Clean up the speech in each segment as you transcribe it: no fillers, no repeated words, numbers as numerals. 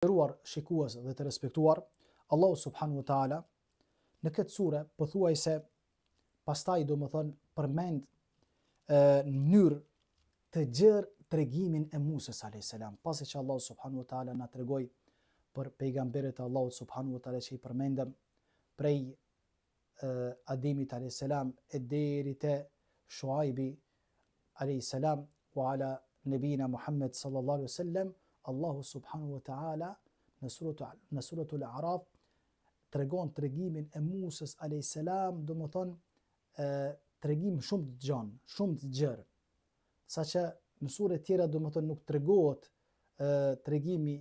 Nderuar shikues dhe të respektuar, Allahu subhanahu wa taala në këtë sure pothuajse pastaj domethën përmend në mënyrë të gjerë tregimin e Musës alayhis salam, pasi që Allahu subhanahu wa taala na tregoi për pejgamberët e Allahut subhanahu wa taala që i përmendëm prej Ademit alayhis salam e deri te Shuaibi alayhis salam wa ala nabina Muhammad sallallahu alaihi wasallam. Allahu subhanahu wa ta'ala në suratul A'raf tregon tregimin e Musës alayhis salam, do të thonë tregim shumë të gjatë, shumë të gjerë. Saqë në sure të tjera do të thonë nuk tregohet tregimi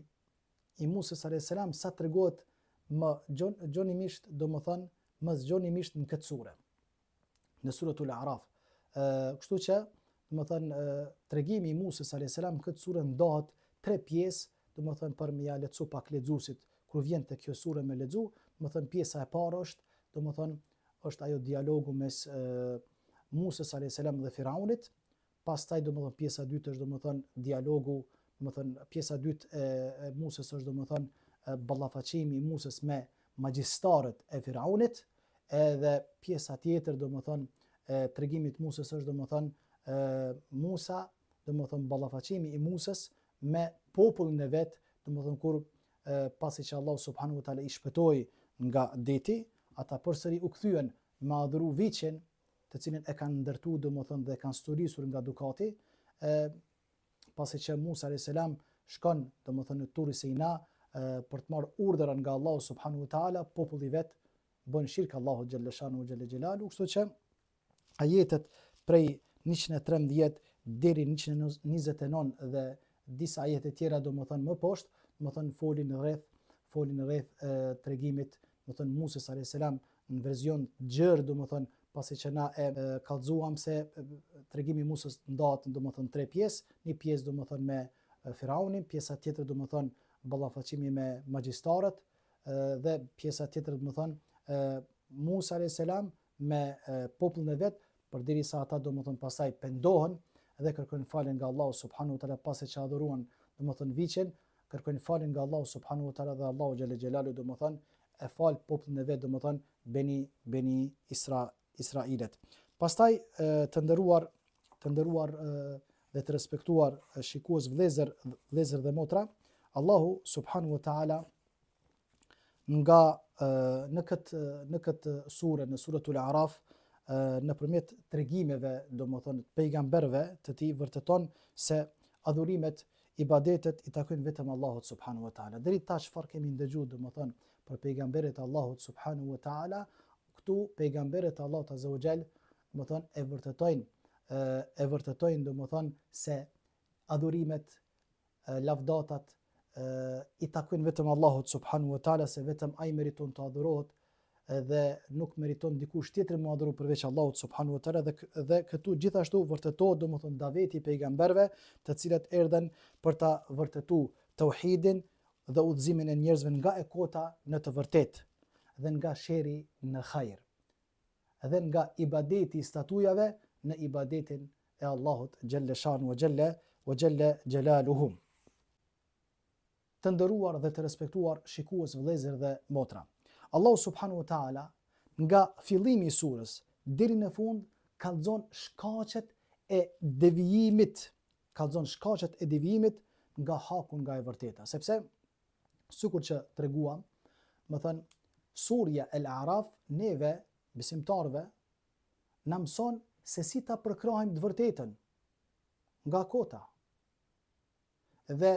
i Musës alayhis salam sa tregohet më gjonimisht, do të thonë më zgjonimisht në këtë sure. Në suratul A'raf. Kështu që do të thonë tregimi i Musës alayhis salam në këtë sure ndahet tre pjesë, do të thënë për m'ia lexu pak lexuesit kur vjen te kjo sure me lexu, do të thënë pjesa e parë është, do të thënë është ajo dialogu mes Musës alayhis salam dhe Firaunit, pastaj do të thënë pjesa e dytë është do të thënë dialogu, do të thënë pjesa e dytë e Musës është do të thënë ballafaqimi i Musës me magjistarët e Firaunit, edhe pjesa tjetër do të thënë tregimi i Musës është do të thënë Musa, do të thënë ballafaqimi i Musës me popullin e vet, domethënë kur pasi që Allah subhanahu wa taala i shpëtoi nga deti, ata përsëri u kthyen me adhuru viçin, të cilin e kanë ndërtuar domethënë dhe kanë sturisur nga Dukati, pasi që Musa alayhis salam shkon domethënë në Turi Sina për të marrë urdhra nga Allah subhanahu wa taala, populli i vet bën shirk Allahu xhalla shanu xhalla xhelalu, kështu që ajetet prej 113 deri 129 dhe disa ajete tjera do më thënë më poshtë, më thënë folin rreth tregimit, më thënë Musës alayhis salam në verzion gjerë, do më thënë pasi që na e kallëzuam se tregimi i Musës ndahet do më thënë tre pjesë, një pjesë do më thënë me Firaunin, pjesa tjetër do më thënë ballafaqimi me magjistarët, dhe pjesa tjetër do më thënë Musa alayhis salam me popullin e vet, përderisa ata do më thënë pastaj pendohen dhe kërkojnë falje nga Allahu subhanahu wa taala pasi që adhuruan domethënë viçin, kërkojnë falje nga Allahu subhanahu wa taala dhe Allahu xhalla xhelalu domethënë e fal popullin e vet, domethënë beni Israilet. Pastaj të nderuar dhe të respektuar shikues vëllezër dhe motra, Allahu subhanahu wa taala nga në këtë sure, në suratul A'raf, nëpërmjet tregimeve domethënë pejgamberëve të tij vërteton se adhurimet, ibadetet i takojnë vetëm Allahut subhanahu wa taala. Deri tash çfarë kemi ndëgjuar domethënë për pejgamberët e Allahut subhanahu wa taala, këtu pejgamberët e Allahut azza wa jall domethënë e vërtetojnë domethënë se adhurimet, lavdatat i takojnë vetëm Allahut subhanahu wa taala, se vetëm ai meriton të adhurohet dhe nuk meriton dikush tjetër më adhuru përveç Allahut subhanahu wa taala, dhe këtu gjithashtu vërtetohet domethënë daveti i pejgamberëve, të cilët erdhen për ta vërtetuar tauhidin dhe udhëzimin e njerëzve nga e kota në të vërtetë, dhe nga sheri në hajër, dhe nga ibadeti i statujave në ibadetin e Allahut xhalla shanu wa xhalla xjalaluhu. Të nderuar dhe të respektuar shikues vëllezër dhe motra, Allahu subhanahu wa taala nga fillimi i surës deri në fund kallëzon shkaqet e devijimit, nga haku nga e vërteta, sepse sikur që treguam, më thënë surja El A'raf neve besimtarve na mëson se si ta përkrahim të vërtetën nga kota, dhe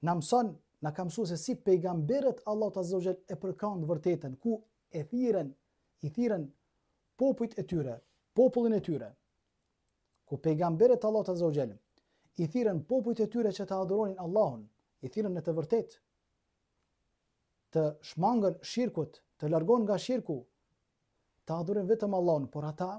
na mëson, na ka mësuar se si pejgamberët Allahut azza wa jall e përkrahin të vërtetën, ku i thirrën popullin e tyre, ku pejgamberët Allahut azza wa jall i thirrën popujt e tyre që të adhuronin Allahun, i thirrën në të vërtetë, të shmangën shirkut, të largohen nga shirku, të adhurojnë vetëm Allahun, por ata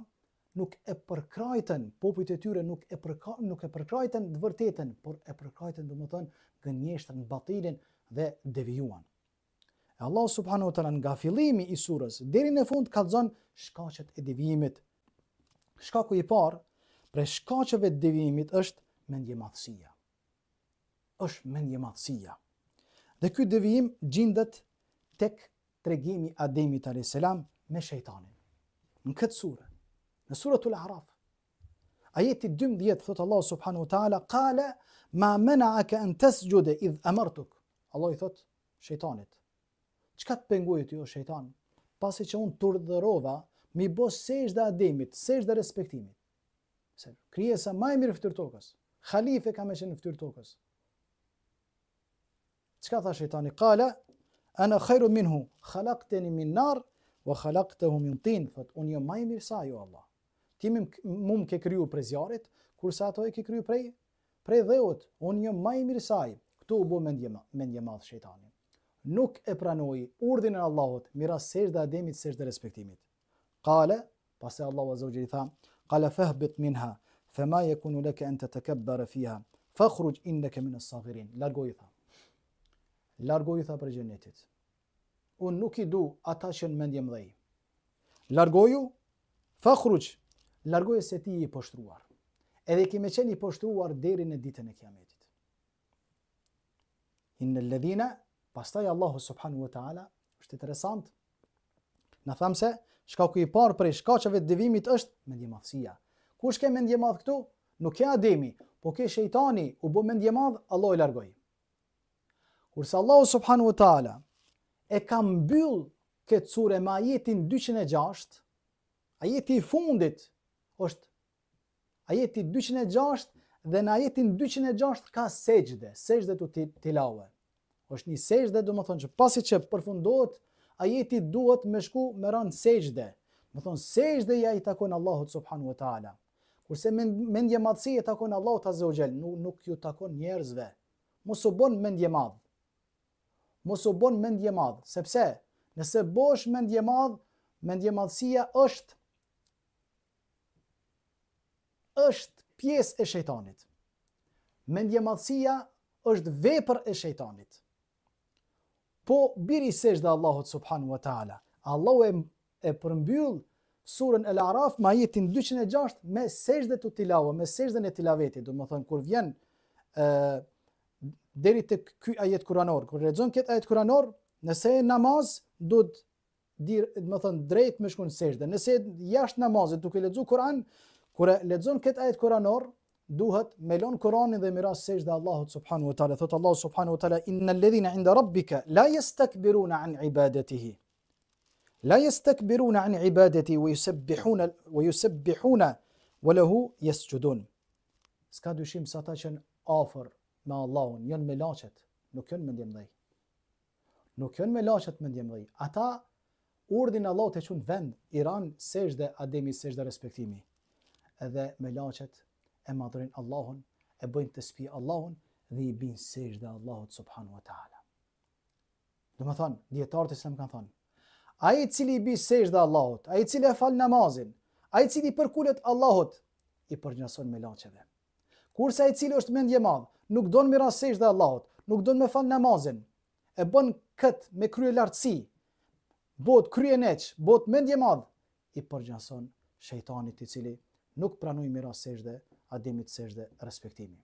nuk e përkrajtën, popujt e tyre nuk e përkrajtën të vërtetën, por e përkrajtën domethënë gënjeshtën, batilin dhe devijuan. Allah subhanahu wa taala nga fillimi i surës deri në fund kallëzon shkaqet e devijimit. Shkaku i parë prej shkaqeve të devijimit është mendjemadhësia. Dhe ky devijim gjendet tek tregimi Ademit alayhis salam me shejtanin. Në këtë sure, në suratul A'raf, ajeti 12 thot Allah subhanahu wa taala qala ma mena'aka an tasjuda idh amartuk. Allah I thot shejtanit, çka të pengoi ti o shejtan, pasi që unë të urdhërova mi bë sejdë Ademit, sejdë respektimit. Se krijesa më e mirë në fytyrë tokës, halife ka më qenë në fytyrë tokës. Çka tha shejtani? Qala ana khairu minhu khalaqtani min nar wa khalaqtahu min tin. Thot unë jam më I mirë se ai o Allah. Ti më ke kriju prej zjarrit, kurse ato e ke kriju prej dheut. Unë jam më I mirë se ai. Ktu u bë mendje madh shejtani. Nuk e pranoi urdhrin e Allahut, miras sejdë Ademit, sejdë respektimit. Qala, pasi Allahu azza wa jalla tha, qala fahbit minha fama yakunu laka an tatakabbara fiha fakhruj innaka min as-saghirin. Largoju tha për xhenetit. Unë nuk I du ata që në mendje mëdhej. Largoju, fakhruj, largoju se ti I poshtruar. Edhe kime qenë I poshtruar deri në ditën e kiametit. Innal ladhina, pastaj Allahu subhanahu wa taala, është interesant. Na tham se shkaku I parë prej shkaqeve të devimit është mendjemadhësia. Kush ke mendjemadh këtu? Nuk ke Ademi, po ke shejtani, u bë mendjemadh, Allah I largoi. Kurse Allahu subhanahu wa taala e ka mbyll këtë sure me ajetin 206, ajeti I fundit është ajeti 206 dhe në ajetin 206 ka sejdë të tilawe. Është një sejdë, domethënë që pasi që përfundohet ajeti duhet me shku me ran sejdë. Domethënë sejdëja I takon Allahut subhanahu wa taala. Kurse mendje madhësia takon Allahut azza wa jall, nuk ju takon njerëzve. Mos u bën mendje madh. Mos u bën mendje madh, sepse nëse bosh mendje madh, mendjemadhësia është pjesë e shejtanit. Mendjemadhësia është vepër e shejtanit. Po biri sejdë Allahut subhanahu wa taala. Allahu e përmbyll surën Al-A'raf me ajetin 206 me sejdë të tilawe, me sejdën e tilavetit. Domethënë kur vjen deri te ky ajet kuranor, kur lexon këtë ajet kuranor, nëse e namaz duhet domethënë drejt me shkon sejdë. Nëse jashtë namazit duke lexuar Kur'an, kur lexon këtë ajet kuranor, duhet me lën Kur'anin dhe miras sejdë Allahut subhanahu wa taala. Thot Allahu subhanahu wa taala innal ladhina 'inda rabbika la yastakbiruna 'an ibadatihi. La yastakbiruna 'an ibadati wa yusabbihuna wa lahu yasjudun. Ska dyshim se ata që afër me Allahun janë me laçet, nuk janë mendje mëdhej. Nuk janë me laçet mendje mëdhej. Ata urdhin Allahut e çun vend, I ran sejdë Ademi, sejdë respektimi. Edhe me laçet e madhrin Allahun, e bëjnë tasbih Allahun dhe I bin sejdë Allahut subhanahu wa taala. Domethënë, dietarët e Islam kanë thënë, ai I cili I bin sejdë Allahut, ai I cili e fal namazin, ai I cili përkulet Allahut, I përgjithson me laçeve. Kurse ai I cili është mendje madh, nuk don me ras sejdë Allahut, nuk don me fal namazin, e bën kët me krye lartësi, bot krye neç, bot mendje madh, I përgjithson shejtanit I cili nuk pranoi me ras sejdë Ademit, sejdë respektimi.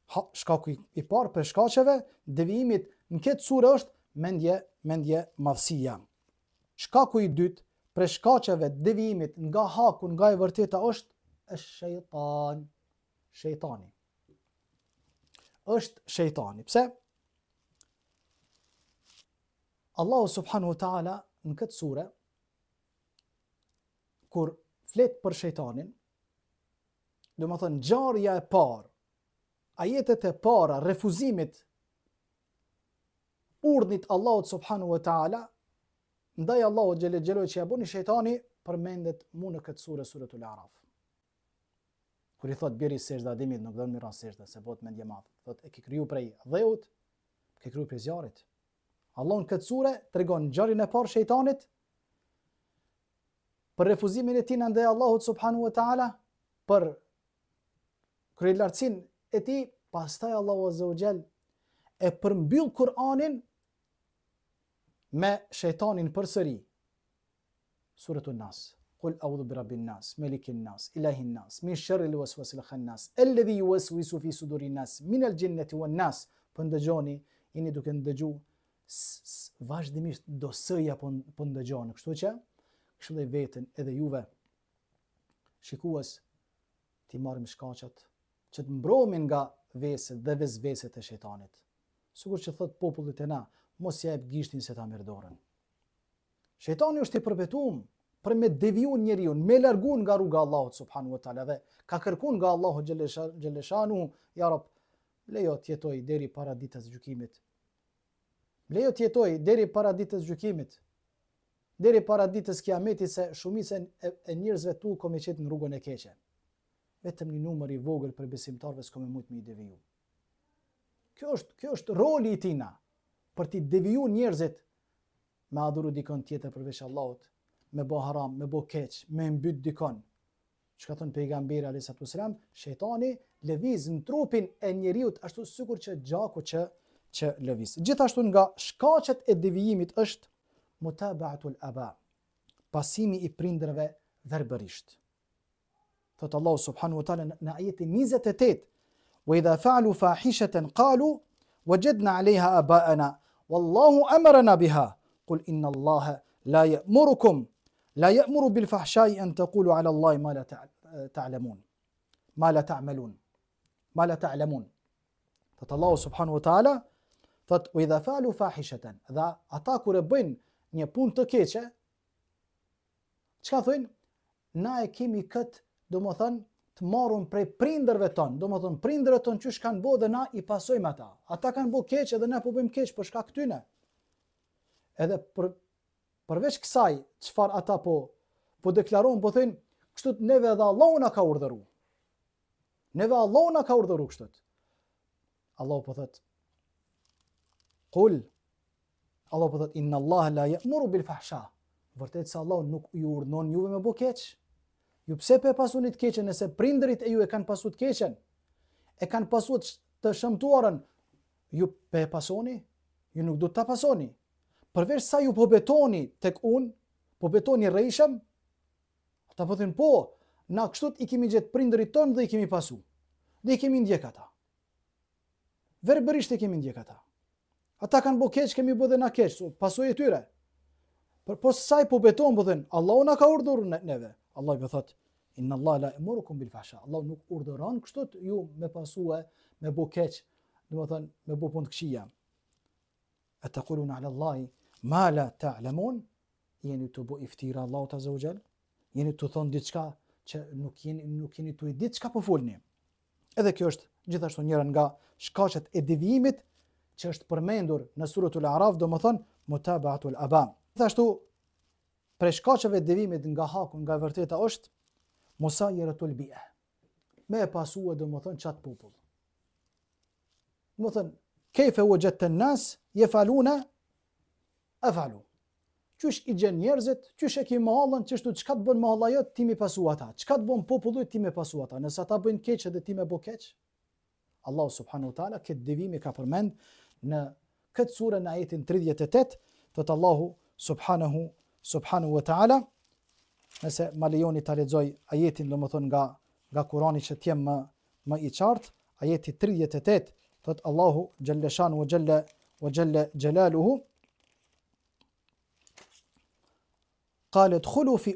Shkaku I parë për shkaqeve devijimit në këtë sure është mendje madhësia. Shkaku I dytë për shkaqeve devijimit nga haku, nga e vërteta është shejtani. Është shejtani. Pse? Allahu subhanahu wa taala në këtë sure kur flet për shejtanin, domethënë ngjarja e parë, ajetet e para, refuzimit urdhnit Allahut subhanahu wa taala ndaj Allahut xhelel xheloi që ja bëni shejtani, përmendet mu në këtë sure, suratul A'raf. Kur I thot biri sejdë Ademit, nuk don me ras sejdë se bot mendje madh. Thot e ke kriju prej dheut, ke kriju prej zjarrit. Allah në këtë sure tregon ngjarjen e parë shejtanit për refuzimin e tij ndaj Allahut subhanahu wa taala, për kryelartësinë e tij, pastaj Allahu azza wa jall e përmbyll Kur'anin me shejtanin përsëri. Suratul Nas. Qul a'udhu bi rabbin nas, malikin nas, ilahin nas, min sharril waswasil khannas, alladhi yuwaswisu fi sudurin nas, min al-jinnati wan nas. Po ndëgjoni jeni duke ndëgju vazhdimisht do sëja po ndëgjoni. Kështu që këshilloj veten edhe juve shikues ti marrim shkaqet që të mbrohemi nga veset dhe vezveset e shejtanit. Sikur që thot popullit e na, mos ja jep gishtin se ta merr dorën. Shejtani është i përbetuar për me devijuar njeriu, me larguar nga rruga e Allahut subhanahu wa taala dhe ka kërkuar nga Allahu xhaleshanu, ja Rab, lejo të jetoj deri para ditës gjykimit. Lejo të jetoj deri para ditës gjykimit. Deri para ditës kiametit, se shumica e njerëzve tu komë qetë në rrugën e keqe. Vetëm një numër i vogël për besimtarëve s'ka më shumë i deviju. Kjo është roli i tina, për t'i deviju njerëzit me adhuru dikon tjetër përveç Allahut, me bo haram, me bo keq, me mbyt dikon. Çka thon pejgamberi alayhis salam, shejtani lëviz në trupin e njeriut ashtu sikur që gjaku që lëviz. Gjithashtu nga shkaqet e devijimit është mutaba'atul aba, pasimi i prindërve verbërisht. Thot Allahu subhanahu wa taala në ajetin 28: "Wa idha fa'alu fahishatan qalu wajadna 'alayha aba'ana wallahu amarna biha qul inna Allaha la ya'muru bil fahsha'i an taqulu 'ala Allahi ma la ta'lamun." Thot Allahu subhanahu wa taala, thot "Wa idha fa'alu fahishatan", dhe ata kur e bëjnë një punë të keqe, çka thonë? Na e kemi këtë, domethënë të marrun prej prindërve tonë, domethënë prindërat tonë çush kanë bëu dhe na i pasojmë ata. Ata kanë bëu keq edhe na po bëjmë keq për shkak tyne. Edhe përveç kësaj, çfarë ata po deklarojnë, po thënë, kështu neve edhe Allahu na ka urdhëruar. Neve Allahu na ka urdhëruar kështu. Allahu po thotë, Allahu po thotë inna Allah la ya'muru bil fahsha. Vërtet se Allahu nuk ju urdhëron juve me bëu keq. Ju pse pe pasuni të keqen nëse prindërit e ju e kanë pasur të keqen? E kanë pasur të shëmtuarën, ju pe pasoni? Ju nuk do ta pasoni. Përveç sa ju po betoni tek unë, po betoni rrejshëm, ata po thënë po, na kështu i kemi gjetë prindërit tonë dhe i kemi pasu. Dhe i kemi ndjek ata. Verbërisht i kemi ndjek ata. Ata kanë bëu keq, kemi bëu dhe na keq, pasojë e tyre. Po sa i po beton, po thënë, Allahu na ka urdhëruar neve. Allah i thotë, inna Allah la ya'murukum bil fahsha. Allah nuk urdhëron kështu ju me pasue, me bëu keq, domethënë me bëu punë të këqija. Ataquluna 'ala Allahi ma la ta'lamun? Jeni të bëu iftira Allahut azza wa jall? Jeni të thonë diçka që nuk jeni të ditë çka po folni. Edhe kjo është gjithashtu njëra nga shkaqet e devijimit që është përmendur në suratul A'raf, domethënë mutaba'atul aba. Gjithashtu prej shkaqeve e devijimit nga haku, nga vërteta është musayiratul bi'a. Me e pasua domethënë çat popull. Domethënë kayfa wajadta an-nas yafaluna afalu. Qysh i gjen njerëzit, qysh e ki mahallën, çështu çka të bën mahalla jot, ti më pasu ata. Çka të bën populli, ti më pasu ata. Nëse ata bëjnë keq edhe ti më bë keq. Allahu subhanahu wa taala këtë devijim ka përmend në këtë sure në ajetin 38, thot Allahu subhanahu wa taala, nëse ma lejoni ta lexoj ajetin domethënë nga Kurani që të jem më i qartë, ajeti 38, thot Allahu xhalla shanu wa jalla jalaluhu: قال ادخلوا في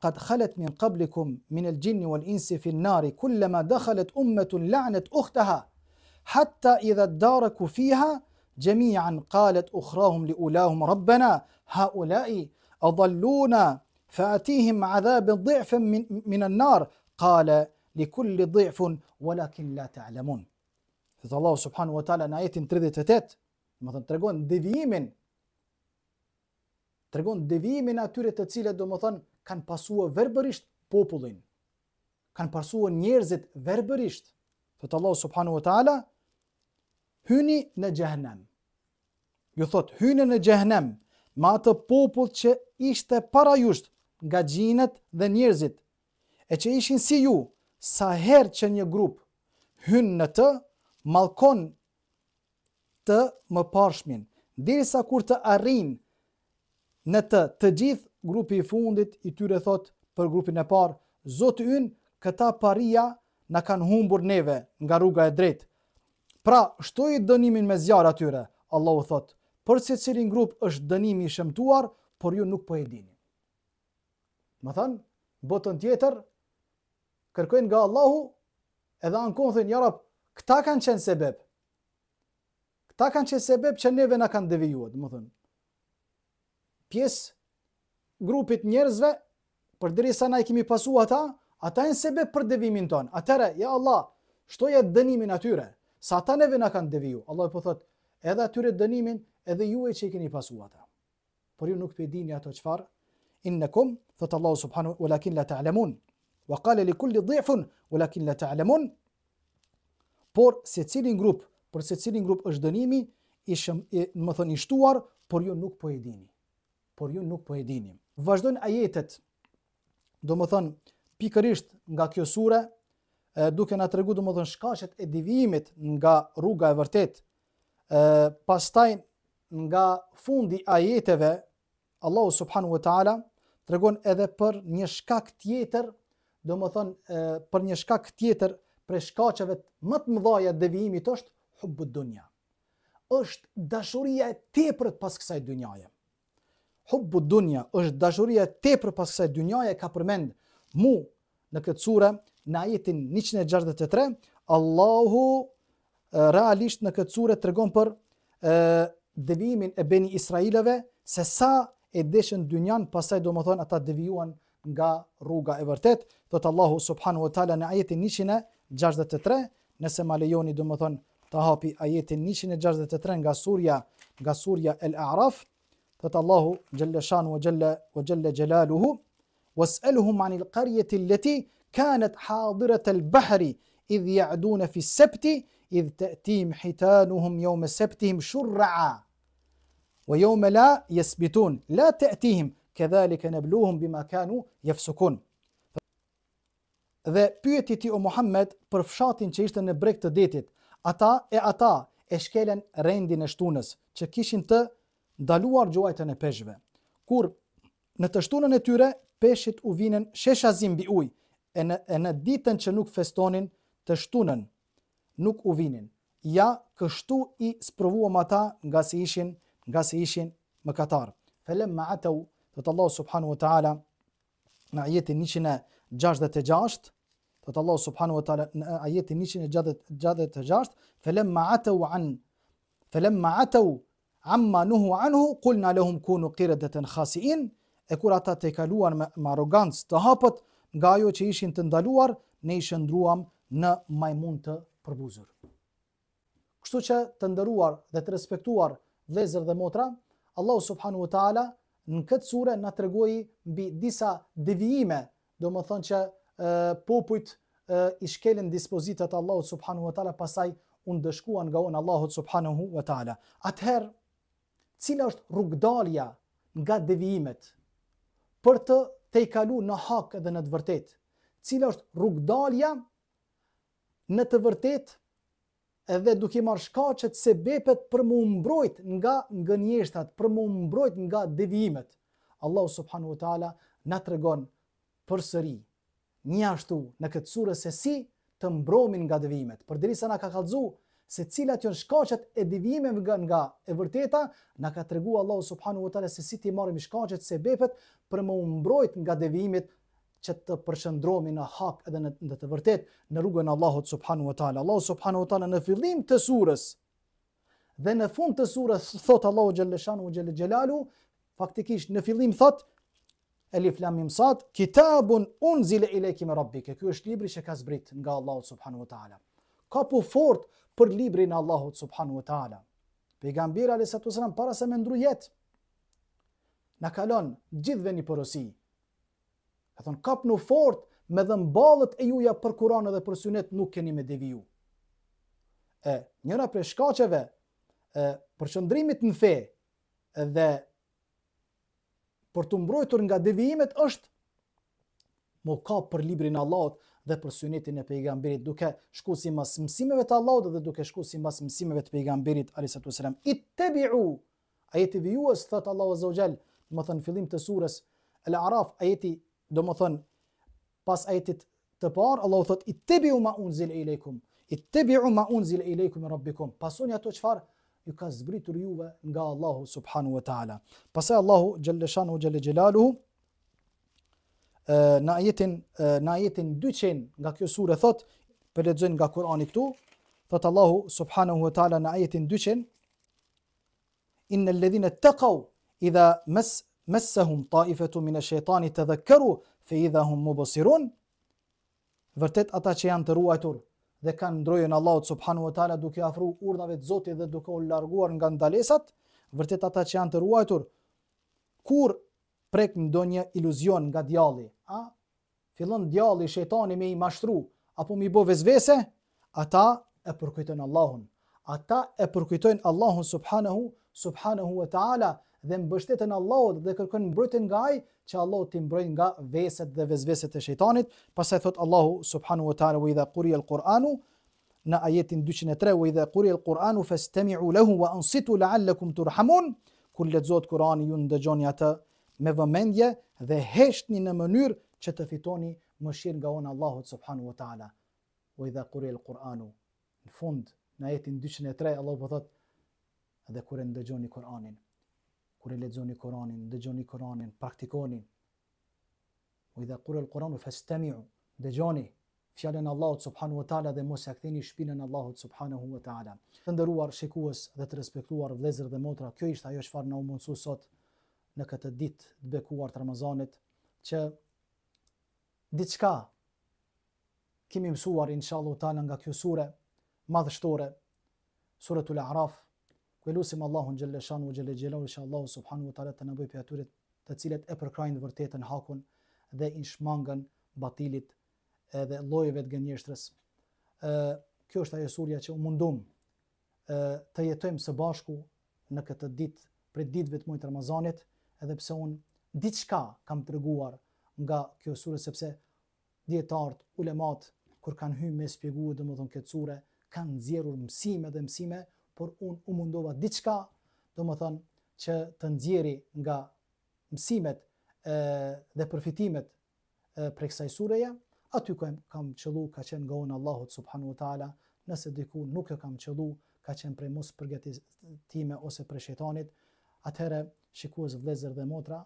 قد خلت من قبلكم من الجن والإنس في النار كلما دخلت أمة لعنت أختها حتى إذا اداركوا فيها جميعا قالت أخراهم لأولاهم ربنا هؤلاء أضلونا فأتيهم عذاب ضعفا من النار قال لكل ضعف ولكن لا تعلمون. الله سبحانه وتعالى në ajetin 38, domethënë tregon devijimin atyre të cilët domethënë kanë pasur verbërisht popullin, kanë pasur njerëzit verbërisht. Thot Allah subhanahu wa taala, hyni në xhehenem. Ju thot hyni në xhehenem me atë popull që ishte para jush nga xhinët dhe njerëzit, e që ishin si ju, sa herë që një grup hyn në të, mallkon të mëparshmin, derisa kur të arrin në të gjithë grupi i fundit i tyre thot për grupin e parë, Zoti ynë, këta paria na kanë humbur neve nga rruga e drejtë. Pra, shtoi dënimin me zjarr atyre. Allahu thot, për secilin grup është dënimi i shëmtuar, por ju nuk po e dini. Më thënë, botën tjetër, kërkojnë nga Allahu, edhe ankon thënë, ja Rab, këta kanë qenë sebeb. Këta kanë qenë sebeb që neve na kanë devijuar, më thënë. Pjesë grupit njerëzve, përderisa na I kemi pasu ata janë sebeb për devimin tonë. Atëre, ja Allah, shtoje dënimin atyre, sa ata neve na kanë deviju. Allah po thot, edhe atyre dënimin, edhe ju që I keni pasu ata. Por ju nuk pe dini ato çfarë. Innakum, thot Allahu subhanahu, walakin la ta'lamun. Wa qala li kulli dhifun, walakin la ta'lamun. Por secilin grup, për secilin grup është dënimi më thon I shtuar, por ju nuk po e dini. Por ju nuk po e dini. Vazhdojnë ajetet, do më thon pikërisht nga kjo sure, duke na tregu do më thon shkaqet e devijimit nga rruga e vërtet. Pastaj nga fundi ajeteve, Allahu subhanahu wa ta'ala tregon edhe për një shkak tjetër, do më thon për një shkak tjetër për shkaqeve më të mëdha të devijimit është hubbu dunya. Është dashuria e tepërt pas kësaj dynjaje. Hubbu dunya është dashuria e tepërt pas kësaj dynjaje, ka përmend mu në këtë sure në ajetin 163, Allahu realisht në këtë sure tregon për devijimin e Beni Israileve, se sa e deshën dynjan, pastaj do më thonë ata devijuan nga rruga e vërtet. Thot Allahu subhanahu wa ta'ala në ajetin 163, nëse ma lejoni do më thonë të hapi ajetin 163 nga surja El-A'raf. Thot Allahu jalla shanu wa jalla jalaluhu, was'alhum 'anil qaryati allati kanat hadirat al-bahri idh ya'duna fi as-sabti idh ta'tihim hitanuhum yawma sabtihim shur'a wa yawma la yasbitun la ta'tihim kadhalika nabluhum bima kanu yafsukun. Dhe pyeti ti o Muhammed për fshatin që ishte në breg të detit. Ata e shkelen rendin e shtunës, që kishin të ndaluar gjuajtën e peshqve. Kur në të shtunën e tyre, peshqit u vinen sheshazim mbi ujë, e në ditën që nuk festonin të shtunën, nuk u vinin. Ja, kështu I sprovuam ata nga se ishin mëkatar. Falamma atau, thot Allah subhanahu wa ta'ala në ajetin 166, thot Allah subhanahu wa ta'ala në ajetin 166, falamma atau amma nuhu anhu qulna lahum kunu qiradatan khasi'in. E kur ata të kaluan me arrogancë të hapët nga ajo që ishin të ndaluar, ne I shndruam në majmun të përbuzur. Kështu që të nderuar dhe të respektuar vëllezër dhe motra, Allahu subhanahu wa ta'ala në këtë sure na tregoi mbi disa devijime, do më thonë që popujt I shkelin dispozitat Allahut subhanahu wa ta'ala, pasaj unë dëshkuan nga unë Allahut subhanahu wa ta'ala. Atëherë, cila është rrugdalja nga devijimet për të I kalu në hak edhe në të vërtet? Cila është rrugdalja në të vërtet edhe duke marrë shkaqet sebepet për mu mbrojt nga gënjeshtat, për mu mbrojt nga devijimet? Allahu subhanahu wa ta'ala na tregon përsëri njashtu në këtë sure se si të mbromin nga devijimet. Përderisa na ka kallëzu se cilat janë shkaqet e devijimeve nga e vërteta, na ka treguar Allahu subhanahu wa ta'ala se si të marrim shkaqet sebepet për mu mbrojt nga devijimet, që të përshëndrohemi në hak edhe në të vërtet në rrugën e Allahut subhanahu wa ta'ala. Allahu subhanahu wa ta'ala në fillim të surës dhe në fund të surës thot Allahu xhalla shanu xhalla xhelalu, faktikisht në fillim thot Elif Lam Mim Sad, kitabun unzila ilayka min rabbika. Ky është libri që ka zbrit nga Allahu subhanahu wa ta'ala. Ka po fort për librin e Allahut subhanahu wa ta'ala. Pejgamberi alayhi salatu wasalam para se me ndru jetë, na kalon gjithve një porosi. Ka thonë, kap në fort me dhëmballët e juja për Kur'an dhe për Sunet nuk keni me deviju. Njëra prej shkaqeve për qëndrimit në fe dhe për të mbrojtur nga devijimet është mo kap për librin e Allahut dhe për Sunetin e pejgamberit, duke shku sipas mësimeve të Allahut dhe duke shku sipas mësimeve të pejgamberit alayhi salatu wasalam. Ittabi'u, ajeti vijues thot Allahu azza wa jall, do të thënë fillim të surës Al-A'raf, ajeti do më thënë pas ajetit të parë, Allahu thot ittabi'u ma unzila ilaykum, ittabi'u ma unzila ilaykum min rabbikum. Pasuni ato çfarë ju ka zbritur juve nga Allahu subhanahu wa taala. Pastaj Allahu xhalla shanu xhalla xhelaluhu në ajetin 200 nga kjo sure thot, për lexojnë nga Kurani këtu, thot Allahu subhanahu wa taala në ajetin 200: Innal ladhina ittaqaw idha massahum ta'ifatun min ash-shaytani tadhakkaru fa idha hum mubsirun. Vërtet ata që janë të ruajtur dhe kanë ndrojën Allahut subhanahu wa taala duke afruar urdhave të Zotit dhe duke u larguar nga ndalesat, vërtet ata që janë të ruajtur kur prek ndonjë iluzion nga djalli, fillon djalli shejtani me i mashtru apo me i bë vezvese, ata e përkujtojnë Allahun. Ata e përkujtojnë Allahun subhanahu wa taala dhe mbështeten Allahut dhe kërkojnë mbrojtje nga ai, që Allahu t'i mbrojë nga veset dhe vezveset e shejtanit. Pastaj thot Allahu subhanahu wa taala: "Wa idha quriya al-Qur'anu", në ajetin 203: "Wa idha quriya al-Qur'anu fastami'u lahu wa ansitu la'allakum turhamun", kur lexohet Kurani ju ndëgjoni atë me vëmendje dhe heshtni në mënyrë që të fitoni mëshirë nga ona Allahut subhanahu wa taala. Wa idha quriya al-Qur'anu, në fund në ajetin 203 Allahu po thot: "Dhe kur e ndëgjoni Kur'anin, kur e lexoni Kur'anin, dëgjoni Kur'anin, praktikoni. Wa idha quriya al-Qur'anu fastami'u", dëgjoni fjalën e Allahut subhanahu wa taala dhe mos ja ktheni shpinën Allahut subhanahu wa taala. Të nderuar shikues dhe të respektuar vëllezër dhe motra, kjo ishte ajo çfarë na u mundsu sot në këtë ditë të bekuar të Ramazanit, që diçka kemi mësuar inshallah taala nga kjo sure madhështore, Suratul A'raf. Ku lutim Allahun xhalla shanu xhalla xhelalu inshallah subhanahu wa taala të na bëjë prej atyre të cilët e përkrajnë vërtetën, hakun dhe i shmangën batilit edhe llojeve të gënjeshtrës. Kjo është ajo surja që u mundum të jetojmë së bashku në këtë ditë prej ditëve të muajit Ramazanit, edhe pse unë diçka kam treguar nga kjo sure, sepse dietarët, ulemat kur kanë hyrë me shpjeguar domethënë këtë sure, kanë nxjerrur mësime dhe mësime, por unë u mundova diçka domethënë që të nxjerri nga mësimet dhe përfitimet prej kësaj sureje. Aty ku kam qëllu ka qenë nga unë Allahut subhanahu wa taala, nëse diku nuk e kam qëllu ka qenë prej mos përgatitime ose prej shejtanit. Atëherë shikues vëllezër dhe motra,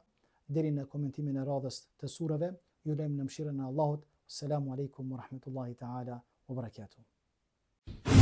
deri në komentimin e radhës të sureve, ju lejmë në mëshirën e Allahut. Selamu alaikum wa rahmatullahi taala wa barakatuh.